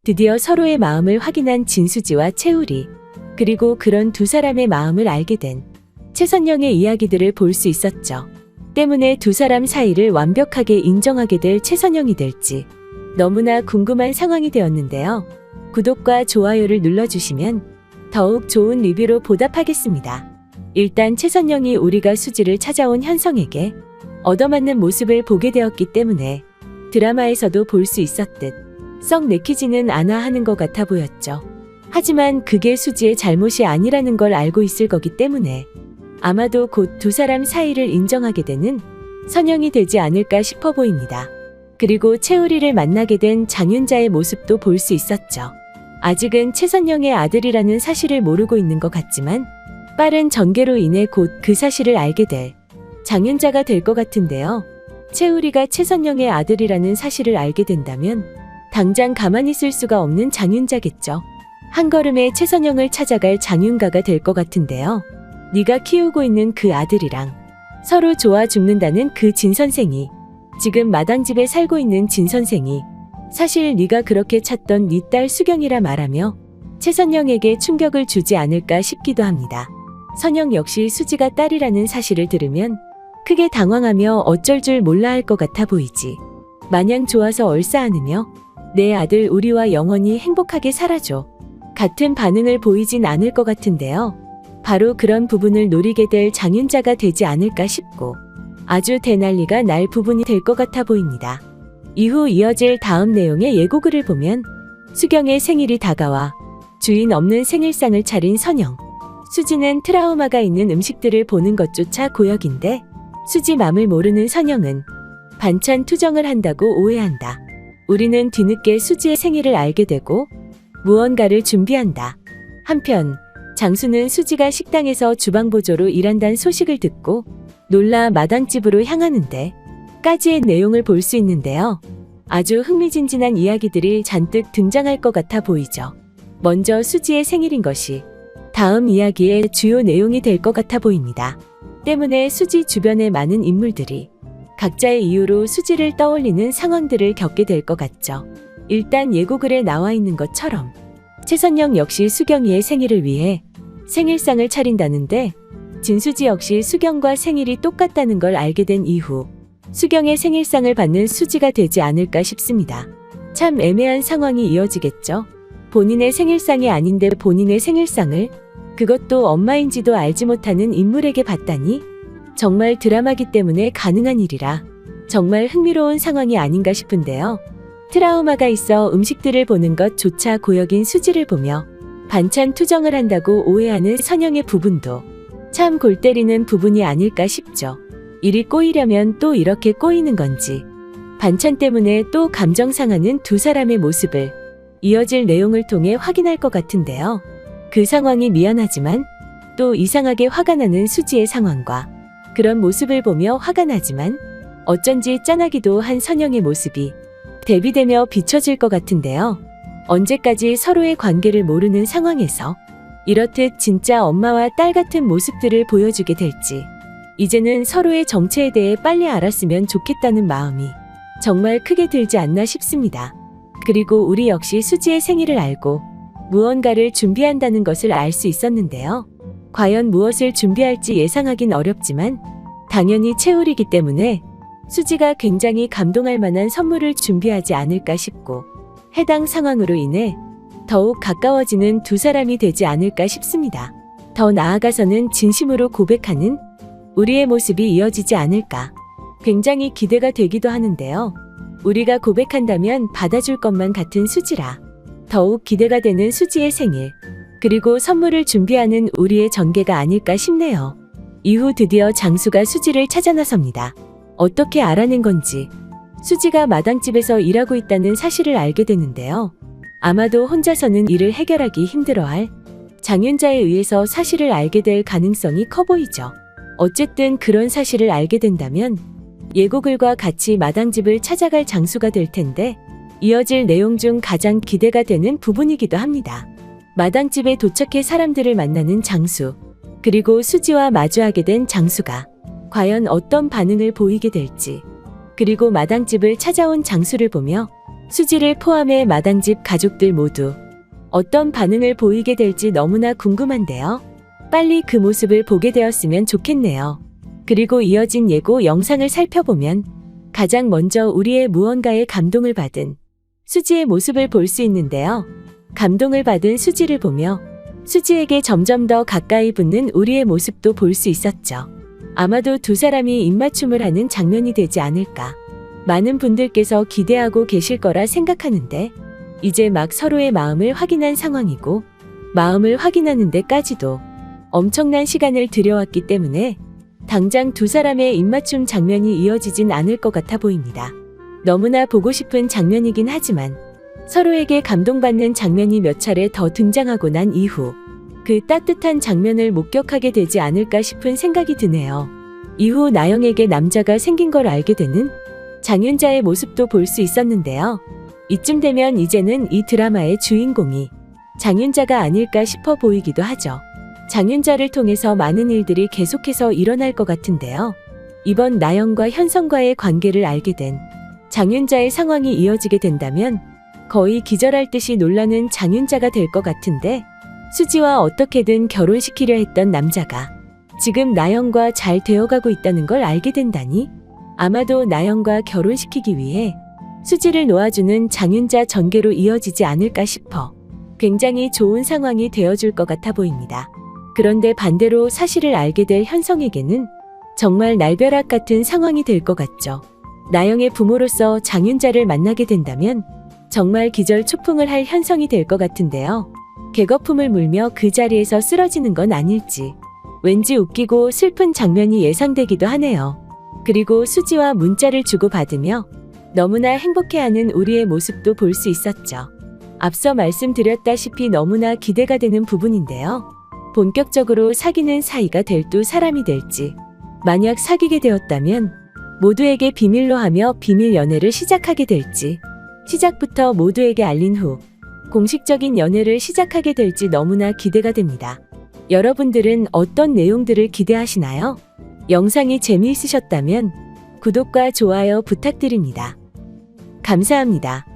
드디어 서로의 마음을 확인한 진수지와 채우리, 그리고 그런 두 사람의 마음을 알게 된 최선영의 이야기들을 볼 수 있었죠. 때문에 두 사람 사이를 완벽하게 인정하게 될 최선영이 될지 너무나 궁금한 상황이 되었는데요. 구독과 좋아요를 눌러주시면 더욱 좋은 리뷰로 보답하겠습니다. 일단 최선영이 우리가 수지를 찾아온 현성에게 얻어맞는 모습을 보게 되었기 때문에 드라마에서도 볼 수 있었듯 썩 내키지는 않아 하는 것 같아 보였죠. 하지만 그게 수지의 잘못이 아니라는 걸 알고 있을 거기 때문에 아마도 곧 두 사람 사이를 인정하게 되는 선영이 되지 않을까 싶어 보입니다. 그리고 채우리를 만나게 된 장윤자의 모습도 볼 수 있었죠. 아직은 최선영의 아들이라는 사실을 모르고 있는 것 같지만 빠른 전개로 인해 곧 그 사실을 알게 될 장윤자가 될 것 같은데요. 채우리가 최선영의 아들이라는 사실을 알게 된다면 당장 가만히 있을 수가 없는 장윤자겠죠. 한 걸음에 최선영을 찾아갈 장윤가가 될 것 같은데요. 네가 키우고 있는 그 아들이랑 서로 좋아 죽는다는 그 진 선생이, 지금 마당집에 살고 있는 진 선생이 사실 네가 그렇게 찾던 네 딸 수경이라 말하며 최선영에게 충격을 주지 않을까 싶기도 합니다. 선영 역시 수지가 딸이라는 사실을 들으면 크게 당황하며 어쩔 줄 몰라 할 것 같아 보이지. 마냥 좋아서 얼싸안으며 내 아들 우리와 영원히 행복하게 살아줘 같은 반응을 보이진 않을 것 같은데요. 바로 그런 부분을 노리게 될 장윤자가 되지 않을까 싶고 아주 대난리가 날 부분이 될 것 같아 보입니다. 이후 이어질 다음 내용의 예고글을 보면 수경의 생일이 다가와 주인 없는 생일상을 차린 선영. 수지는 트라우마가 있는 음식들을 보는 것조차 고역인데 수지 맘을 모르는 선영은 반찬 투정을 한다고 오해한다. 우리는 뒤늦게 수지의 생일을 알게 되고 무언가를 준비한다. 한편 장수는 수지가 식당에서 주방보조로 일한다는 소식을 듣고 놀라 마당집으로 향하는데 까지의 내용을 볼 수 있는데요. 아주 흥미진진한 이야기들이 잔뜩 등장할 것 같아 보이죠. 먼저 수지의 생일인 것이 다음 이야기의 주요 내용이 될 것 같아 보입니다. 때문에 수지 주변의 많은 인물들이 각자의 이유로 수지를 떠올리는 상황들을 겪게 될 것 같죠. 일단 예고글에 나와 있는 것처럼 최선영 역시 수경이의 생일을 위해 생일상을 차린다는데 진수지 역시 수경과 생일이 똑같다는 걸 알게 된 이후 수경의 생일상을 받는 수지가 되지 않을까 싶습니다. 참 애매한 상황이 이어지겠죠. 본인의 생일상이 아닌데 본인의 생일상을, 그것도 엄마인지도 알지 못하는 인물에게 받다니 정말 드라마기 때문에 가능한 일이라 정말 흥미로운 상황이 아닌가 싶은데요. 트라우마가 있어 음식들을 보는 것조차 고역인 수지를 보며 반찬 투정을 한다고 오해하는 선영의 부분도 참 골 때리는 부분이 아닐까 싶죠. 일이 꼬이려면 또 이렇게 꼬이는 건지, 반찬 때문에 또 감정 상하는 두 사람의 모습을 이어질 내용을 통해 확인할 것 같은데요. 그 상황이 미안하지만 또 이상하게 화가 나는 수지의 상황과 그런 모습을 보며 화가 나지만 어쩐지 짠하기도 한 선영의 모습이 대비되며 비춰질 것 같은데요. 언제까지 서로의 관계를 모르는 상황에서 이렇듯 진짜 엄마와 딸 같은 모습들을 보여주게 될지, 이제는 서로의 정체에 대해 빨리 알았으면 좋겠다는 마음이 정말 크게 들지 않나 싶습니다. 그리고 우리 역시 수지의 생일을 알고 무언가를 준비한다는 것을 알 수 있었는데요. 과연 무엇을 준비할지 예상하긴 어렵지만 당연히 채우리기 때문에 수지가 굉장히 감동할 만한 선물을 준비하지 않을까 싶고 해당 상황으로 인해 더욱 가까워지는 두 사람이 되지 않을까 싶습니다. 더 나아가서는 진심으로 고백하는 우리의 모습이 이어지지 않을까 굉장히 기대가 되기도 하는데요. 우리가 고백한다면 받아줄 것만 같은 수지라 더욱 기대가 되는 수지의 생일, 그리고 선물을 준비하는 우리의 전개가 아닐까 싶네요. 이후 드디어 장수가 수지를 찾아 나섭니다. 어떻게 알아낸 건지 수지가 마당집에서 일하고 있다는 사실을 알게 되는데요. 아마도 혼자서는 일을 해결하기 힘들어할 장윤자에 의해서 사실을 알게 될 가능성이 커 보이죠. 어쨌든 그런 사실을 알게 된다면 예고글과 같이 마당집을 찾아갈 장수가 될 텐데 이어질 내용 중 가장 기대가 되는 부분이기도 합니다. 마당집에 도착해 사람들을 만나는 장수, 그리고 수지와 마주하게 된 장수가 과연 어떤 반응을 보이게 될지, 그리고 마당집을 찾아온 장수를 보며 수지를 포함해 마당집 가족들 모두 어떤 반응을 보이게 될지 너무나 궁금한데요. 빨리 그 모습을 보게 되었으면 좋겠네요. 그리고 이어진 예고 영상을 살펴보면 가장 먼저 우리의 무언가에 감동을 받은 수지의 모습을 볼 수 있는데요. 감동을 받은 수지를 보며 수지에게 점점 더 가까이 붙는 우리의 모습도 볼 수 있었죠. 아마도 두 사람이 입맞춤을 하는 장면이 되지 않을까. 많은 분들께서 기대하고 계실 거라 생각하는데 이제 막 서로의 마음을 확인한 상황이고 마음을 확인하는 데까지도 엄청난 시간을 들여왔기 때문에 당장 두 사람의 입맞춤 장면이 이어지진 않을 것 같아 보입니다. 너무나 보고 싶은 장면이긴 하지만 서로에게 감동받는 장면이 몇 차례 더 등장하고 난 이후 그 따뜻한 장면을 목격하게 되지 않을까 싶은 생각이 드네요. 이후 나영에게 남자가 생긴 걸 알게 되는 장윤자의 모습도 볼 수 있었는데요. 이쯤 되면 이제는 이 드라마의 주인공이 장윤자가 아닐까 싶어 보이기도 하죠. 장윤자를 통해서 많은 일들이 계속해서 일어날 것 같은데요. 이번 나영과 현성과의 관계를 알게 된 장윤자의 상황이 이어지게 된다면 거의 기절할 듯이 놀라는 장윤자가 될 것 같은데 수지와 어떻게든 결혼시키려 했던 남자가 지금 나영과 잘 되어가고 있다는 걸 알게 된다니 아마도 나영과 결혼시키기 위해 수지를 놓아주는 장윤자 전개로 이어지지 않을까 싶어 굉장히 좋은 상황이 되어줄 것 같아 보입니다. 그런데 반대로 사실을 알게 될 현성에게는 정말 날벼락 같은 상황이 될 것 같죠. 나영의 부모로서 장윤자를 만나게 된다면 정말 기절초풍을 할 현성이 될 것 같은데요. 개거품을 물며 그 자리에서 쓰러지는 건 아닐지 왠지 웃기고 슬픈 장면이 예상되기도 하네요. 그리고 수지와 문자를 주고받으며 너무나 행복해하는 우리의 모습도 볼 수 있었죠. 앞서 말씀드렸다시피 너무나 기대가 되는 부분인데요. 본격적으로 사귀는 사이가 될 두 사람이 될지 만약 사귀게 되었다면 모두에게 비밀로 하며 비밀 연애를 시작하게 될지 시작부터 모두에게 알린 후 공식적인 연애를 시작하게 될지 너무나 기대가 됩니다. 여러분들은 어떤 내용들을 기대하시나요? 영상이 재미있으셨다면 구독과 좋아요 부탁드립니다. 감사합니다.